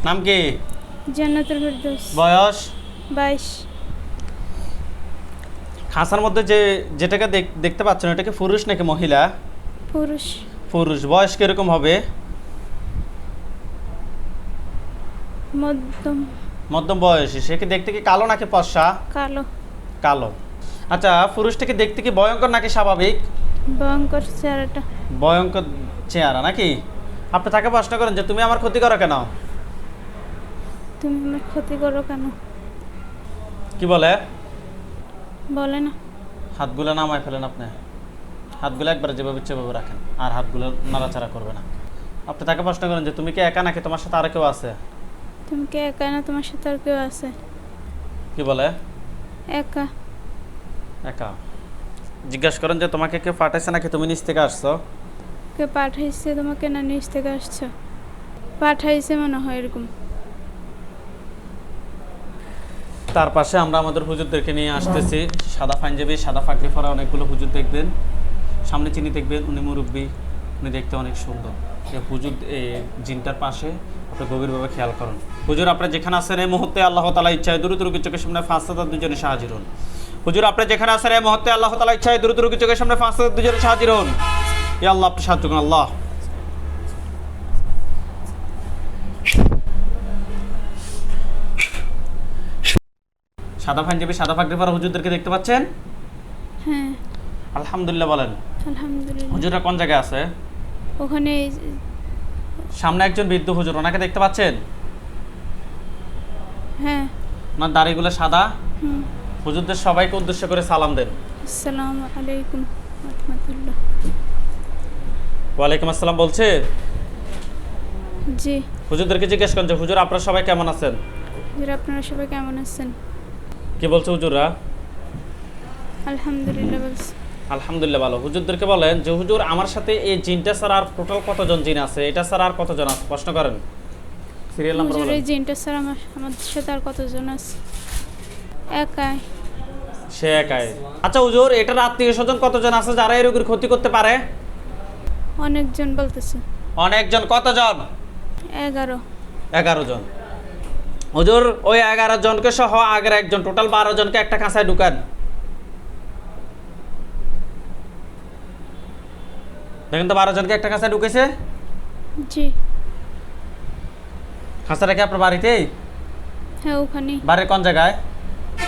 নাম কি? জান্নাতুল ফেরদৌস। বয়স? 22। খাঁচার মধ্যে যেটাকে দেখতে পাচ্ছেন এটা কি পুরুষ নাকি মহিলা? পুরুষ। পুরুষ। বয়স কিরকম হবে? মধ্যম। মধ্যম বয়সী। সে কি দেখতে কি কালো নাকি ফর্সা? কালো। কালো। আচ্ছা, পুরুষটাকে দেখতে কি ভয়ঙ্কর নাকি স্বাভাবিক? ভয়ঙ্কর চেহারাটা। ভয়ঙ্কর চেহারা নাকি? আপনি তাকে প্রশ্ন করেন যে তুমি আমার ক্ষতি করো কেন? তুমি আমার ক্ষতি করো কেন? কি বলে? বলে না। হাতগুলো নামায় ফেলেন আপনি। হাতগুলো একবার যেভাবে সেভাবে রাখেন, আর হাতগুলো নাড়াচাড়া করবে না। আপনি তাকে প্রশ্ন করেন যে তুমি কি একা নাকি তোমার সাথে আর কেউ আছে? তুমি কি একা না তোমার সাথে আর কেউ আছে? কি বলে? একা। একা। জিজ্ঞাসা করেন যে তোমাকে কেউ পাঠাইছে নাকি তুমি নিচ থেকে আসছো? কে পাঠাইছে তোমাকে না নিচ থেকে আসছো? পাঠাইছে মনে হয় এরকম। তার পাশে আমরা আমাদের হুজুরদেরকে নিয়ে আসতেছি। সাদা পাঞ্জাবি, সাদা পাগড়ি পরা অনেকগুলো হুজুর দেখবেন। সামনে চিনি দেখবেন, উনি মুরব্বী, উনি দেখতে অনেক সুন্দর। এই হুজুর জিনটার পাশে আপনি গভীরভাবে খেয়াল করুন। হুজুর আপনি যেখানে আছেন এই মুহূর্তে আল্লাহ তাআলা ইচ্ছায় দ্রুত রোগীর চোখের সামনে ফাঁসতাদার দুজনে হাজির হন। হুজুর আপনি যেখানে আছেন এই মুহূর্তে আল্লাহ তাআলা ইচ্ছায় দ্রুত রোগীর চোখের সামনে ফাঁসতাদার দুজনে হাজির হন। ইয়া আল্লাহ আপনি সাহায্য করুন আল্লাহ। সাদা পাঞ্জাবি, সাদা পাগড়ি পরা হুজুরদেরকে দেখতে পাচ্ছেন? হ্যাঁ। আলহামদুলিল্লাহ বলেন। আলহামদুলিল্লাহ। হুজুররা কোন জায়গায় আছে? ওখানে সামনে একজন বৃদ্ধ হুজুর, ওনাকে দেখতে পাচ্ছেন? হ্যাঁ। ওনার দাড়িগুলো সাদা। হুম। হুজুরদের সবাইকে উদ্দেশ্য করে সালাম দেন। আসসালামু আলাইকুম রাহমাতুল্লাহ। ওয়ালাইকুম আসসালাম বলছে। জি। হুজুরদেরকে জিজ্ঞেস করেন যে হুজুর আপনারা সবাই কেমন আছেন? হুজুর আপনারা সবাই কেমন আছেন? কি বলছে হুজুররা? আলহামদুলিল্লাহ বলছি। আলহামদুলিল্লাহ ভালো। হুজুরদেরকে বলেন যে হুজুর আমার সাথে এই জিনটা ছাড়া আর টোটাল কতজন জিন আছে? এটা ছাড়া আর কতজন আছে? প্রশ্ন করেন। সিরিয়াল নাম্বার হুজুর বলেন। এই জিনটা স্যার আমাদের সাথে আর কতজন আছে? একাই। সে একাই। আচ্ছা হুজুর এটার আত্মীয় স্বজন কতজন আছে যারা এই রোগীর ক্ষতি করতে পারে? অনেকজন বলতেছে। অনেকজন। কতজন? 11। 11 জন। হুজুর ওই 11 জনকে সহ আগের একজন, টোটাল 12 জনকে একটা খাঁচায় ঢুকান। দেখেন তো 12 জনকে একটা খাঁচায় ঢুকেছে। জি। খাঁচাটা কি আপনার বাড়িতেই? হ্যাঁ ওখানে। বাড়ির কোন জায়গায়?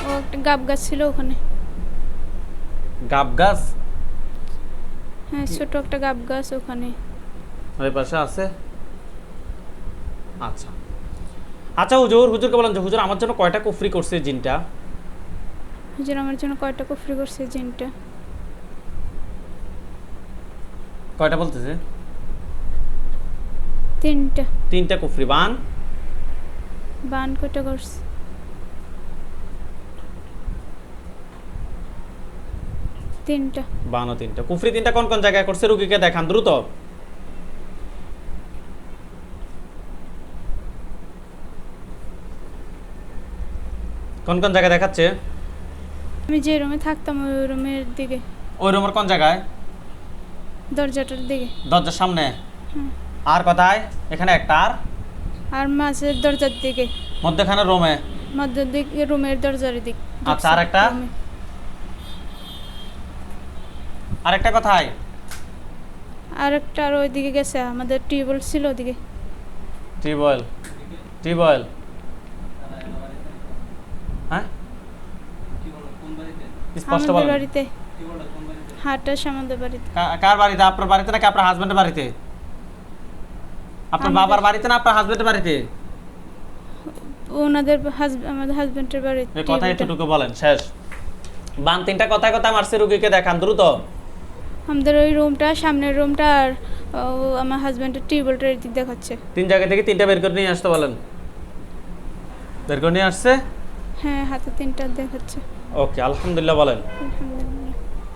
ও একটা গাব গাছ ছিল ওখানে। গাব গাছ? হ্যাঁ ছোট একটা গাব গাছ ওখানে। ওই পাশে আছে। আচ্ছা আচ্ছা হুজুর, হুজুরকে বলেন যে হুজুর আমার জন্য কয়টা কুফরি করছে জিনটা? হুজুর আমার জন্য কয়টা কুফরি করছে জিনটা? কয়টা বলতেছে? 3টা। 3টা কুফরি। বান? বান কয়টা করছে? 3টা। বানও 3টা। কুফরি 3টা কোন কোন জায়গায় করছে রুগীকে দেখান দ্রুত। কোন কোন জায়গায় দেখাচ্ছে? আমি যে রুমে থাকতাম ওই রুমের দিকে। ওই রুমের কোন জায়গায়? দরজাটার দিকে। দরজার সামনে। হুম। আর কোথায়? এখানে একটা। আর মাঝের দরজার দিকে। মধ্যখানে রুমে। মধ্যের দিকে রুমের দরজার দিক। আচ্ছা আর একটা? আরেকটা কোথায়? আরেকটা আর ওইদিকে গেছে, আমাদের টিউবওয়েল ছিল ওদিকে। টিউবওয়েল? টিউবওয়েল? হ্যাঁ স্পষ্ট আমাদের বলেন। বাড়িতে। হাটাস আমাদের বাড়িতে। কার বাড়িতে? আপনার বাড়িতে নাকি আপনার হাজবেন্ডের বাড়িতে? আপনার বাবার বাড়িতে না আপনার হাজবেন্ডের বাড়িতে? ওনাদের আমাদের হাজবেন্ডের বাড়িতে। এই কথা এতটুকু বলেন, শেষ। বান 3টা কথায় কথায় মারছে রুগীকে দেখান দ্রুত। আমাদের ওই রুমটা, সামনের রুমটা আর আমার হাজবেন্ডের টিউবওয়েলটার দিক দেখাচ্ছে। 3 জায়গা থেকে 3টা বের করে নিয়ে আসতে বলেন। বের করে নিয়ে আসছে? হ্যাঁ হাতে 3টা দেখাচ্ছে। ওকে আলহামদুলিল্লাহ বলেন। আলহামদুলিল্লাহ।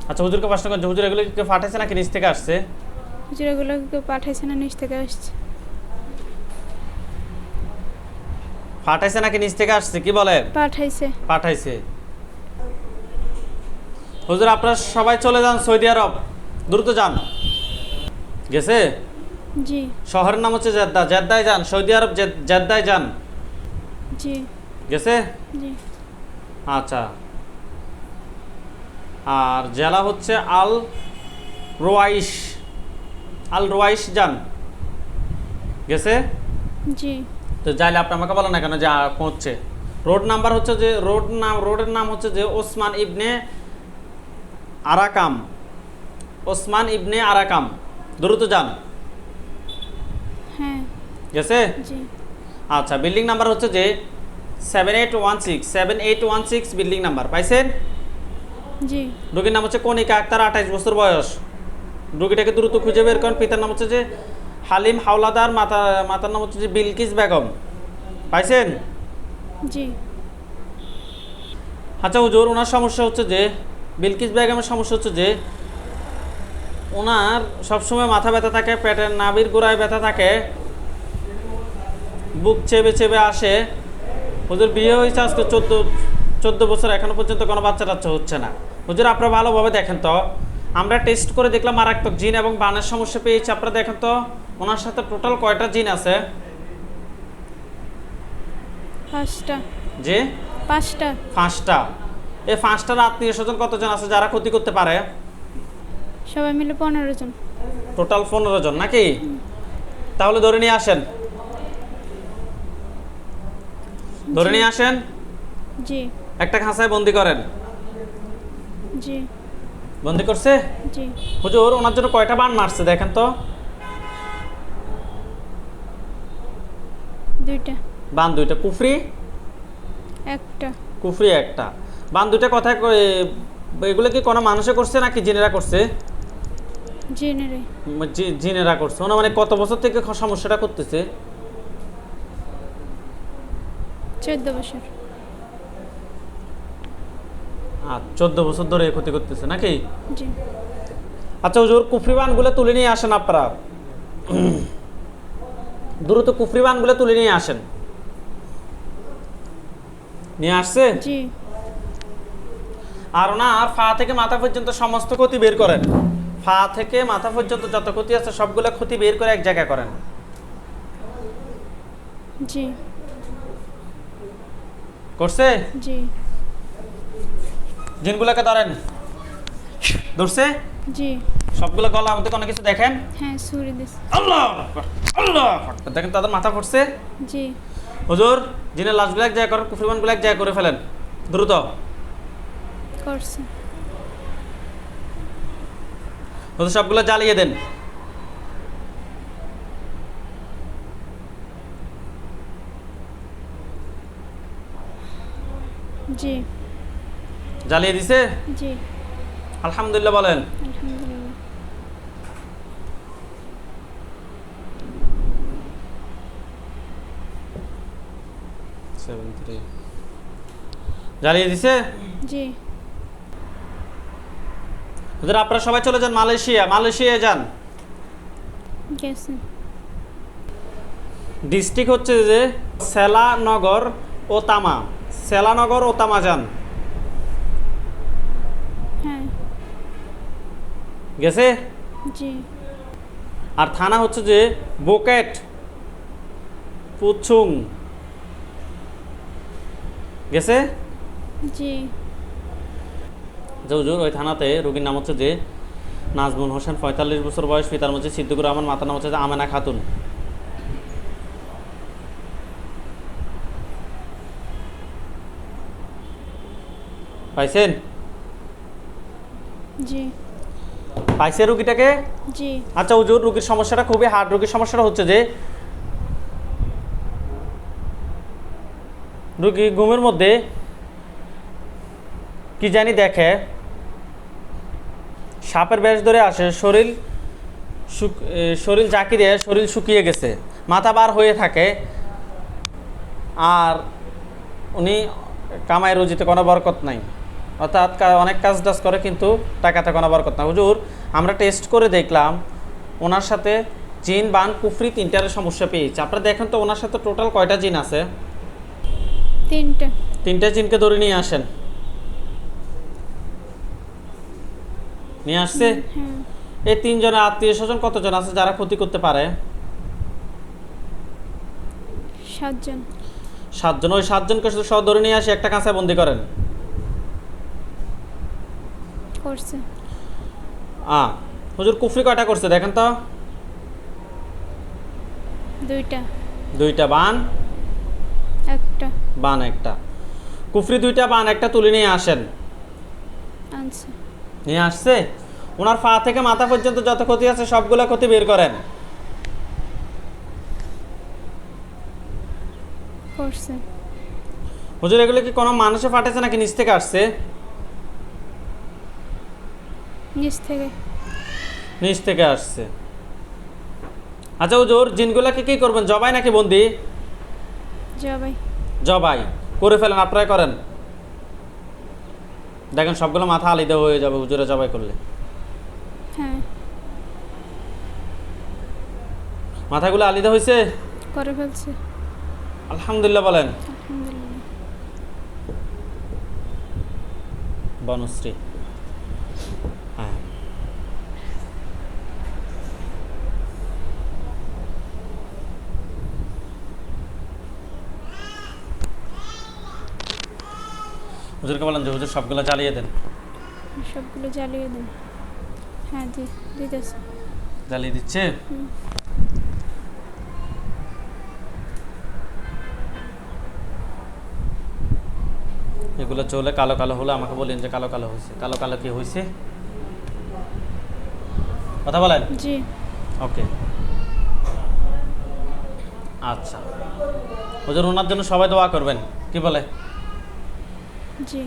আচ্ছা হুজুরকে প্রশ্ন করছে হুজুর এগুলো কি কেউ পাঠাইছে নাকি নিচ থেকে আসছে? হুজুর এগুলো কেউ পাঠাইছে না নিচ থেকে আসছে? পাঠাইছে নাকি নিচ থেকে আসছে? কি বলে? পাঠাইছে। পাঠাইছে। হুজুর আপনারা সবাই চলে যান সৌদি আরব, দ্রুত যান। গেছে? জি শহরের নাম হচ্ছে জেদ্দা। জেদ্দায় যান, সৌদি আরব জেদ্দায় যান। জি গেছে? জি আচ্ছা। আর জেলা হচ্ছে আল রোয়াইশ। আল রোয়াইশ যান। গেছে? জি তো যাইলে আপনি আমাকে বলেন না কেন যে পৌঁছছে। রোডের নাম হচ্ছে যে ওসমান ইবনে আরাকাম। ওসমান ইবনে আরাকাম। দ্রুত যান। হ্যাঁ গেছে? জি আচ্ছা, বিল্ডিং নাম্বার হচ্ছে যে 7816 বিল্ডিং নাম্বার পাইছেন? জি রোগীর নাম হচ্ছে কণিকা আক্তার, 28 বছর বয়স। রোগীটাকে দ্রুত খুঁজে বের করেন। পিতার নাম হচ্ছে যে হালিম হাওলাদার, মাতার নাম হচ্ছে যে বিলকিস বেগম। পাইছেন? জি আচ্ছা হুজুর, ওনার সমস্যা হচ্ছে যে বিলকিস বেগমের সমস্যা হচ্ছে যে ওনার সবসময় মাথা ব্যথা থাকে, পেটের নাভির গোড়ায় ব্যথা থাকে, বুক চেপে চেপে আসে। হুজুর বিয়ে হয়েছে আজকে 14 বছর, এখনো পর্যন্ত কোনো বাচ্চা টাচ্চা হচ্ছে না। হুজুর আপনারা ভালোভাবে দেখেন তো, আমরা টেস্ট করে দেখলাম মারাত্মক জিন এবং বানের সমস্যা পেয়েছি। আপনারা দেখেন তো ওনার সাথে টোটাল কয়টা জিন আছে? 5টা যে 5টা 5টা। এই 5টার আত্মীয় স্বজন কতজন আছে যারা ক্ষতি করতে পারে? সবাই মিলে 15 জন। টোটাল 15 জন নাকি? তাহলে ধরে নিয়ে আসেন, ধরে নিয়ে আসেন, জি একটা খাঁচায় বন্দি করেন। জি বন্দি করছে? জি হুজুর ওনার জন্য কয়টা বান মারছে দেখেন তো? 2টা বান 2টা। কুফরি? 1টা কুফরি 1টা। বান 2টা কথায় এগুলো কি কোনো মানুষে করছে নাকি জিনেরা করছে? জেনারে জিনেরা করছে। ওনা মানে কত বছর থেকে সমস্যাটা করতেছে? 14 বছর। 14 বছর ধরে ক্ষতি করতেছে নাকি? জি আচ্ছা হুজুর, কুফরি বানগুলো তুলে নিয়ে আসেন আপনারা। দ্রুত কুফরি বানগুলো তুলে নিয়ে আসেন। নিয়ে আসছে? জি আর ওনার পা থেকে মাথা পর্যন্ত সমস্ত ক্ষতি বের করেন। পা থেকে মাথা পর্যন্ত যত ক্ষতি আছে সবগুলো ক্ষতি বের করে এক জায়গায় করেন। জি করছে? জি জিনগুলোকে ধরেন। ধরছে? জি সবগুলো গলা মধ্যে কোনো কিছু দেখেন? হ্যাঁ ছুরি দিস। আল্লাহ আকবার, আল্লাহ আকবার। দেখেন তাদের মাথা পড়ছে। জি হুজুর জিনের লাশগুলো এক জায়গায় করেন, কুফরিমানগুলো এক জায়গায় করে ফেলেন দ্রুত। করছে। হুজুর সবগুলো জ্বালিয়ে দেন। জি জ্বালিয়ে দিছে? জি আলহামদুলিল্লাহ বলেন। আলহামদুলিল্লাহ। জ্বালিয়ে দিছে? জি হুজুর আপনারা সবাই চলে যান মালয়েশিয়ায় যান। গেছে। ডিস্ট্রিক্ট হচ্ছে যে সেলানগর ও তামা। সেলানগর ও তামা যান। হ্যাঁ গেছে? জি আর থানা হচ্ছে যে বোকেট পুছুং। গেছে? জি যে হুজুর ওই থানাতে রোগীর নাম হচ্ছে যে নাজমুল হোসেন, 45 বছর বয়স। পিতার মধ্যে সিদ্দিকুর রহমান, মাতার নাম হচ্ছে যে আমেনা খাতুন। পাইছেন? জি পাইছে রুগীটাকে? জি আচ্ছা হুজুর, রুগীর সমস্যাটা খুবই হার্ড। রুগীর সমস্যাটা হচ্ছে যে রুগী ঘুমের মধ্যে কি জানি দেখে, সাপের বেশ ধরে আসে, শরীর জাকি দিয়ে শরীর শুকিয়ে গেছে, মাথা বার হয়ে থাকে, আর উনি কামাই রুজিতে কোনো বরকত নাই, অর্থাৎ অনেক কাজ টাজ করে কিন্তু টাকাতে কোনো বরকত নাই। হুজুর আমরা টেস্ট করে দেখলাম ওনার সাথে জিন বান কুফরি 3টার সমস্যা পেয়েছে। আপনারা দেখেন তো ওনার সাথে টোটাল কয়টা জিন আছে? 3টা। 3টা জিনকে ধরে নিয়ে আসেন। নিয়ে আসছে? হ্যাঁ এই 3 জনের আত্মীয় স্বজন কতজন আছে যারা ক্ষতি করতে পারে? 7 জন। 7 জন। ওই 7 জনকে শুধু সহ ধরে নিয়ে আসি একটা কাঁচায় বন্দি করেন। করছে। হুজুর কুফরি কয়টা করছে দেখেন তো? 2টা। 2টা। বান? 1টা। বান 1টা। কুফরি 2টা, বান 1টা তুলে নিয়ে আসেন। আনছে। নিয়ে আসছে। ওনার পা থেকে মাথা পর্যন্ত যত ক্ষতি আছে সবগুলো ক্ষতি বের করেন। করছে। হুজুর এগুলো কি কোনো মানুষে ফাটেছে নাকি নিচ থেকে আসছে? নিচ থেকে। নিচ থেকে আসছে। আচ্ছা হুজুর, জিনগুলোকে কি করবেন, জবাই নাকি বন্দি? জবাই। জবাই করে ফেলেন, আপনারাই করেন। দেখেন সবগুলো মাথা আলাদা হয়ে যাবে হুজুরে জবাই করলে। হ্যাঁ। মাথাগুলো আলাদা হয়েছে? করে ফেলছে। আলহামদুলিল্লাহ বলেন। আলহামদুলিল্লাহ। বনশ্রী। হ্যাঁ। হুজুরকে বলেন যে হুজুর সবগুলো জ্বালিয়ে দেন। সবগুলো জ্বালিয়ে দেন। হ্যাঁ দিতেছে। জ্বালিয়ে দিচ্ছে। এগুলো চলে কালো কালো হলে আমাকে বলেন যে কালো কালো হয়েছে। কালো কালো কি হয়েছে কথা বলেন। জি। ওকে। আচ্ছা হুজুর ওনার জন্য সবাই দোয়া করবেন, কি বলে? জি।